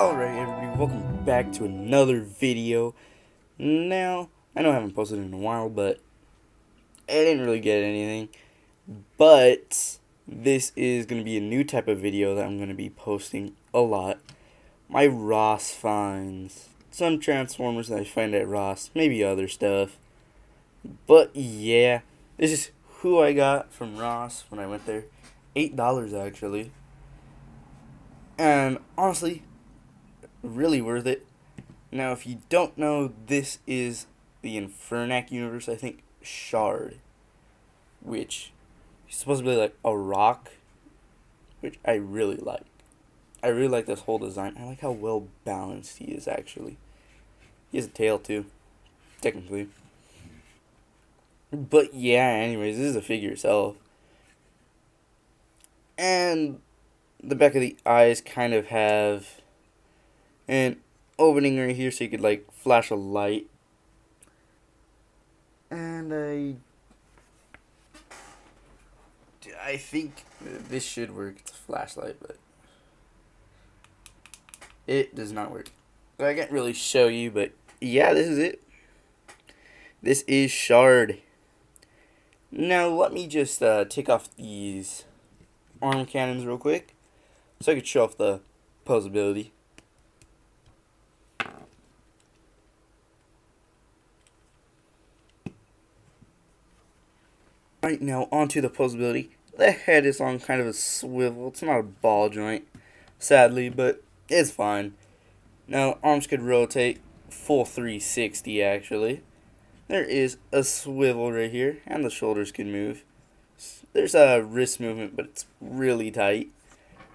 Alright everybody, welcome back to another video. Now, I know I haven't posted in a while, but I didn't really get anything. But this is going to be a new type of video that I'm going to be posting a lot. My Ross finds. Some Transformers that I find at Ross, maybe other stuff. But yeah, this is who I got from Ross when I went there. $8 actually. And honestly, really worth it. Now, if you don't know, this is the Infernac universe, I think, Shard, which is supposedly like a rock, which I really like. I really like this whole design. I like how well balanced he is, actually. He has a tail, too, technically. But yeah, anyways, this is a figure itself. And the back of the eyes kind of have an opening right here so you could, like, flash a light. And I think this should work. It's a flashlight, but it does not work. So I can't really show you, but yeah, this is it. This is Shard. Now let me just take off these arm cannons real quick so I could show off the posability. Right now, onto the posability. The head is on kind of a swivel. It's not a ball joint, sadly, but it's fine. Now, arms could rotate full 360, actually. There is a swivel right here, and the shoulders can move. There's a wrist movement, but it's really tight.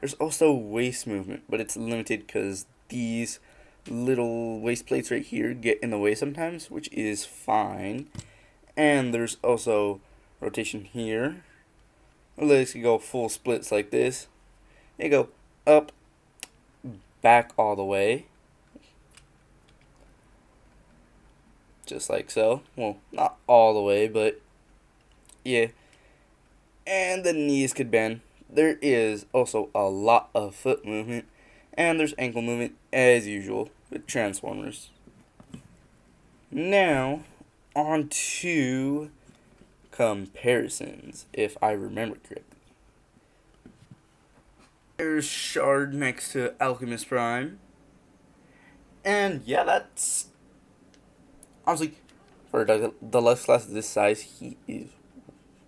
There's also waist movement, but it's limited because these little waist plates right here get in the way sometimes, which is fine. And there's also rotation here. The legs can go full splits like this. They go up, back all the way. Just like so. Well, not all the way, but yeah. And the knees could bend. There is also a lot of foot movement. And there's ankle movement as usual with Transformers. Now, on to comparisons, if I remember correctly. There's Shard next to Alchemist Prime. And yeah, that's honestly, for a deluxe class of this size, he is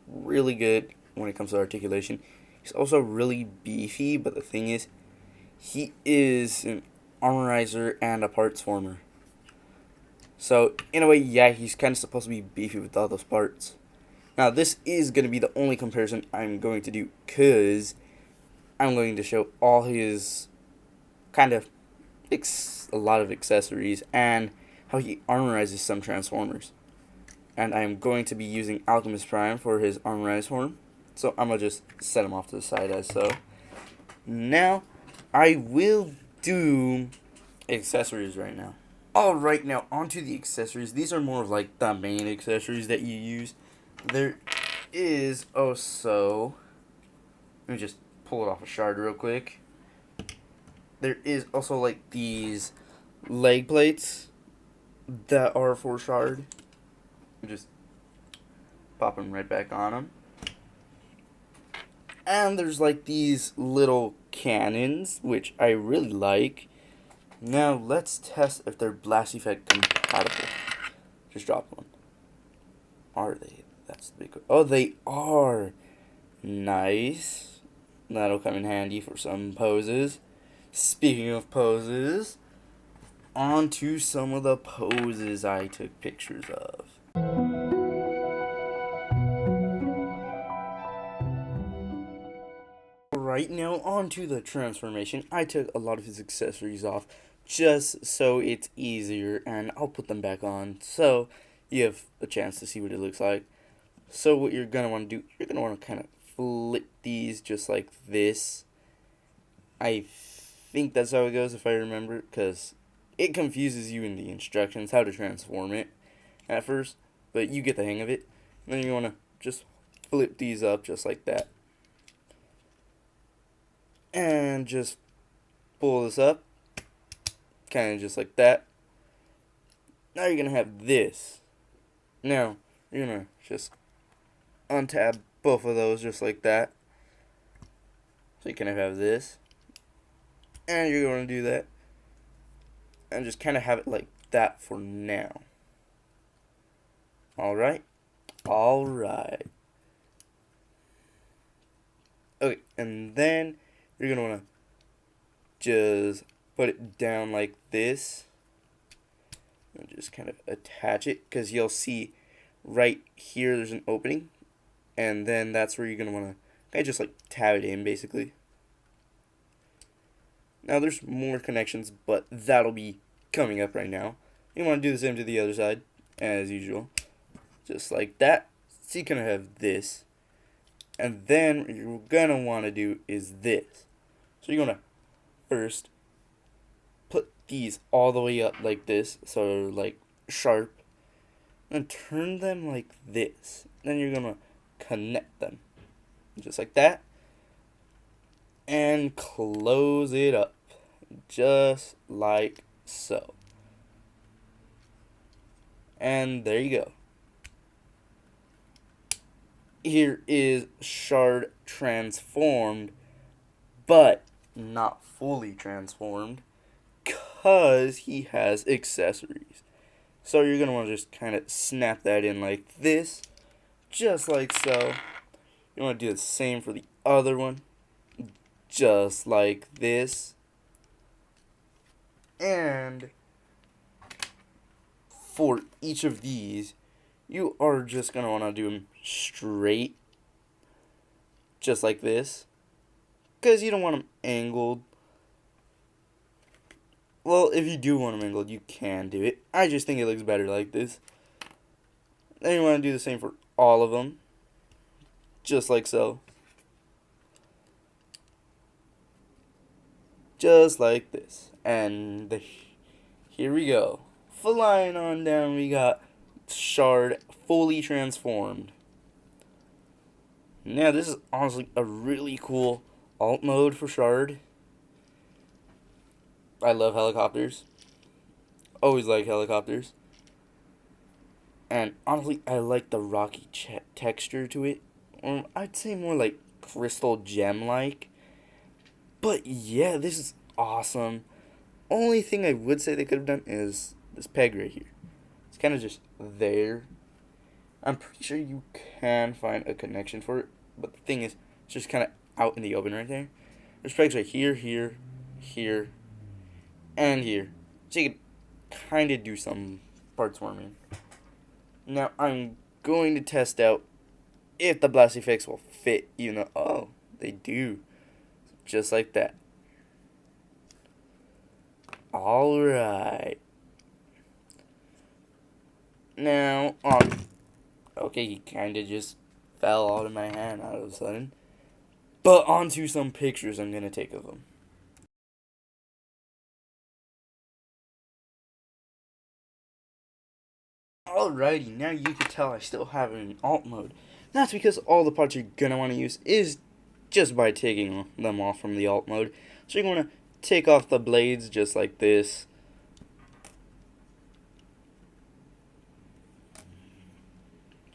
really good when it comes to articulation. He's also really beefy, but the thing is, he is an armorizer and a parts former. So, in a way, yeah, he's kind of supposed to be beefy with all those parts. Now, this is going to be the only comparison I'm going to do, because I'm going to show all his kind of a lot of accessories and how he armorizes some Transformers. And I'm going to be using Alchemist Prime for his armorized form. So I'm going to just set him off to the side as so. Now, I will do accessories right now. Alright, now onto the accessories. These are more of like the main accessories that you use. There is also, let me just pull it off a Shard real quick. There is also like these leg plates that are for Shard. Just pop them right back on them. And there's like these little cannons, which I really like. Now let's test if they're Blast Effect compatible. Just dropped one. Are they? That's the big one. Oh, they are. Nice. That'll come in handy for some poses. Speaking of poses, on to some of the poses I took pictures of. Right now, on to the transformation. I took a lot of his accessories off just so it's easier, and I'll put them back on so you have a chance to see what it looks like. So what you're going to want to do, you're going to want to kind of flip these just like this. I think that's how it goes if I remember, because it confuses you in the instructions how to transform it at first, but you get the hang of it. And then you want to just flip these up just like that. And just pull this up. kind of just like that. Now you're going to have this. Now, you're going to just untab both of those just like that. So you kind of have this. And you're going to do that. And just kind of have it like that for now. Alright? Alright. Okay, and then you're going to want to just put it down like this. And just kind of attach it, because you'll see right here there's an opening. And then that's where you're going to want to kind of just like tab it in, basically. Now there's more connections, but that'll be coming up right now. You want to do the same to the other side, as usual. Just like that. So you kind of have this. And then what you're going to want to do is this. So you're going to first put these all the way up like this, so they're like sharp. And turn them like this. Then you're going to connect them. Just like that. And close it up. Just like so. And there you go. Here is Shard transformed, but not fully transformed, because he has accessories. So you're going to want to just kind of snap that in like this, just like so. You want to do the same for the other one, just like this. And for each of these, you are just going to want to do them straight, just like this, because you don't want them angled. Well, if you do want them angled, you can do it. I just think it looks better like this. Then you want to do the same for all of them, just like so. Just like this. And here we go. Flying on down, we got Shard fully transformed. Now, this is honestly a really cool alt mode for Shard. I love helicopters. Always like helicopters. And honestly, I like the rocky texture to it. I'd say more like crystal gem-like. But yeah, this is awesome. Only thing I would say they could have done is this peg right here. It's kind of just there. I'm pretty sure you can find a connection for it. But the thing is, it's just kind of out in the open right there. There's pegs right here, here, here, and here. So you can kind of do some parts warming. Now, I'm going to test out if the blast effects will fit, even though, oh, they do. Just like that. Alright. Now, okay, he kind of just fell out of my hand all of a sudden. But onto some pictures I'm going to take of him. Alrighty, now you can tell I still have it in alt mode. That's because all the parts you're going to want to use is just by taking them off from the alt mode. So you're going to take off the blades just like this.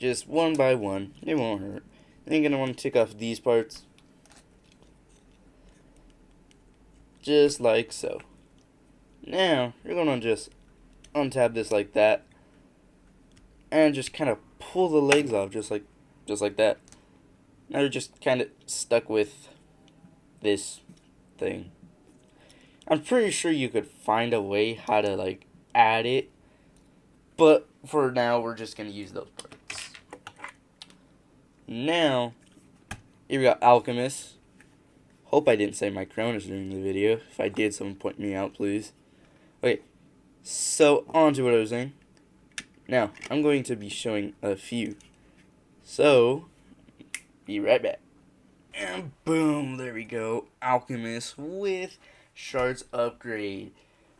Just one by one. It won't hurt. Then you're going to want to take off these parts. Just like so. Now, you're going to just untab this like that. And just kind of pull the legs off just like that. Now you're just kind of stuck with this thing. I'm pretty sure you could find a way how to like add it. But for now, we're just going to use those parts. Now, here we got Alchemist. Hope I didn't say my Cronus during the video. If I did, someone point me out, please. Okay, so on to what I was saying. Now, I'm going to be showing a few. So, be right back. And boom, there we go. Alchemist with Shard's Upgrade.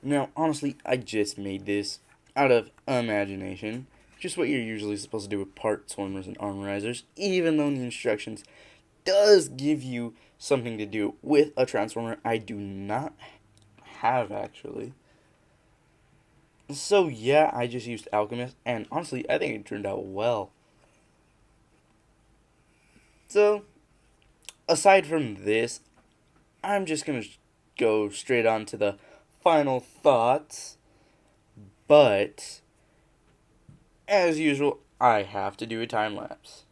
Now, honestly, I just made this out of imagination. Just what you're usually supposed to do with part swarmers and armorizers. Even though the instructions does give you something to do with a transformer I do not have, actually. So yeah, I just used Alchemist, and honestly, I think it turned out well. So aside from this, I'm just gonna go straight on to the final thoughts. But as usual, I have to do a time lapse.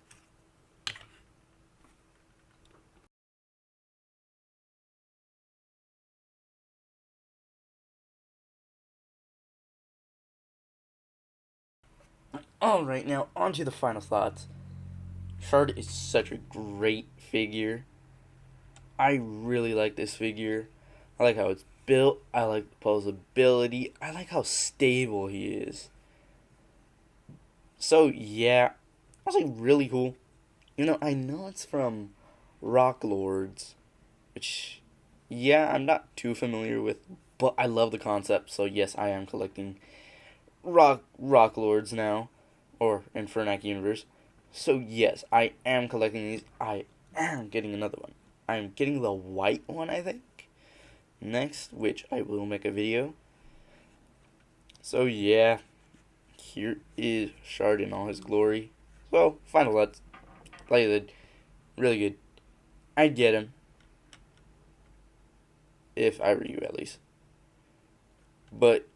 Alright, now on to the final thoughts. Shard is such a great figure. I really like this figure. I like how it's built. I like the posability. I like how stable he is. So yeah, honestly, really cool. I know it's from Rock Lords, which, yeah, I'm not too familiar with, but I love the concept. So yes, I am collecting Rock Lords now, or Infernac Universe. So yes, I am collecting these. I am getting another one. I'm getting the white one, I think, next, which I will make a video. So yeah, here is Shard in all his glory. So final thoughts, like I said, really good. I'd get him if I were you, at least. But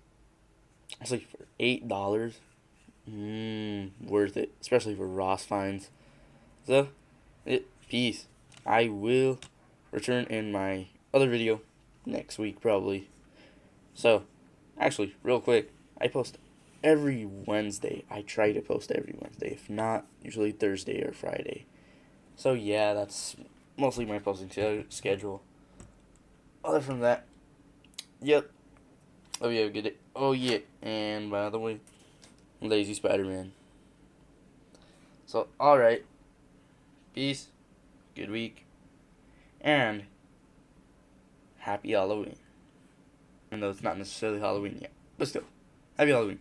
it's like for $8, worth it, especially for Ross finds. So, peace. I will return in my other video next week, probably. So, actually, real quick, I post every Wednesday. I try to post every Wednesday. If not, usually Thursday or Friday. So, yeah, that's mostly my posting schedule. Other from that, yep. Oh, yeah, good day. Oh, yeah. And by the way, Lazy Spider Man. So, alright. Peace. Good week. And happy Halloween. Even though it's not necessarily Halloween yet. But still, happy Halloween.